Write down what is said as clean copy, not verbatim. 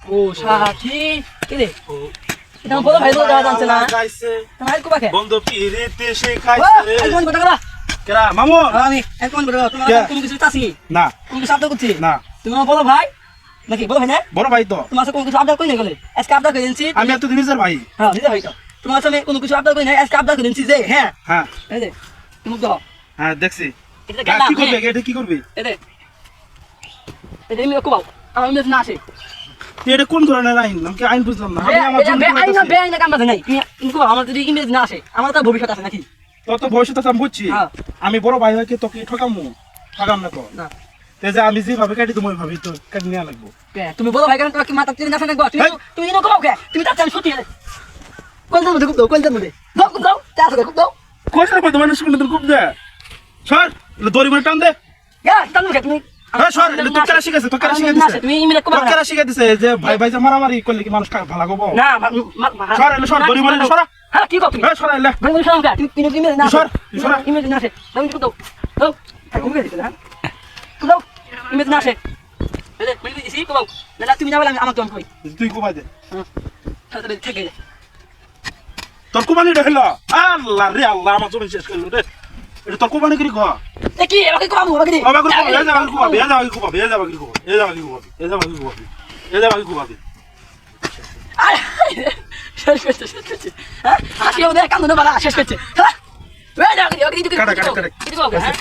ও সাথী কে রে এটা বড় ভাই তো দাদা জানছে না ভাই কো পাকে বন্ধু পিরিতে শেখাইছে এই কোন কথা করা কেরা মামু আমি এখন বড় তোমার কোনো কিছু চাসি না কোনো কিছু আবদার করছি না তুমি আমার বড় ভাই নাকি বড় ভাই না বড় ভাই তো তোমার সাথে কোনো কিছু আবদার কই না গেলে আজকে আবদার করে দিয়েছি আমি এত নিজের ভাই হ্যাঁ নিজে ভাই তো তোমার সাথে কোনো কিছু আবদার কই না আজকে আবদার করে দিয়েছি যে হ্যাঁ হ্যাঁ এই যে তুমি দাও হ্যাঁ দেখছি এটা কি করবে এটা কি করবে এই যে আমি কোবাও আমার মেয়ে না আসে এটা কোন ধরনের আইন আমি আইন বুঝলাম না আমি আমার জন্য আইন না বেআইন না কাম বাজে নাই তুমি কোবাও আমার যদি ইংরেজ না আসে আমার তো ভবিষ্যৎ আছে নাকি তত ভবিষ্যৎ আমি বুঝছি আমি বড় ভাই হয়ে তোকে ঠকামু ঠকাম না তো না যে আমি যেভাবে কাটি তুমি ভাবি তো কাটি নেওয়া লাগবো তুমি বলো ভাই কেন তোমার কি মাথা চিনে না থাকবো তুমি ইনো কোবাও কে তুমি তার চাই সত্যি কোন দাও খুব দাও কোন দাও দাও খুব দাও চা দাও খুব দাও কোথায় পাই তোমার শুনে তোর খুব দে সর দড়ি মানে টান দে ইয়া টানো কে তুমি হ্যাঁ সর তোর কারা শিখাইছে তোর কারা শিখাইছে তুমি ইমিরে কোবাও তোর কারা শিখাইছে যে ভাই ভাই যে মারামারি করলে কি মানুষ ভালো গো না সর দড়ি মানে সর হ্যাঁ কি করো তুমি হ্যাঁ সর এলে ভাই তুমি সরম কে তুমি ইমিরে না সর সর ইমিরে না আসে দাও খুব দাও দাও তুমি কে দিলা খুব দাও ইমিরে না আসে এই তুমি দিছি কোবাও না তুমি না বলে আমি আমার জন কই তুই কোবাই দে হ্যাঁ তাহলে থেকে তোর কোবানি হলো আল্লাহ রে আল্লাহ আমার জমি শেষ করলো রে এটা তোর কোবানি করি কো কি আমাকে কোবাবো আমাকে দি বাবা কো এ যাবা কি কোবাবি এ যাবা কি কোবাবি এ যাবা কি কোবাবি এ যাবা কি কোবাবি এ যাবা কি কোবাবি এ যাবা কি কোবাবি শেষ করছে হ্যাঁ আসিও দে কান্দনে বালা শেষ করছে হ্যাঁ ওই যা ওকে কাটা কি করবে হ্যাঁ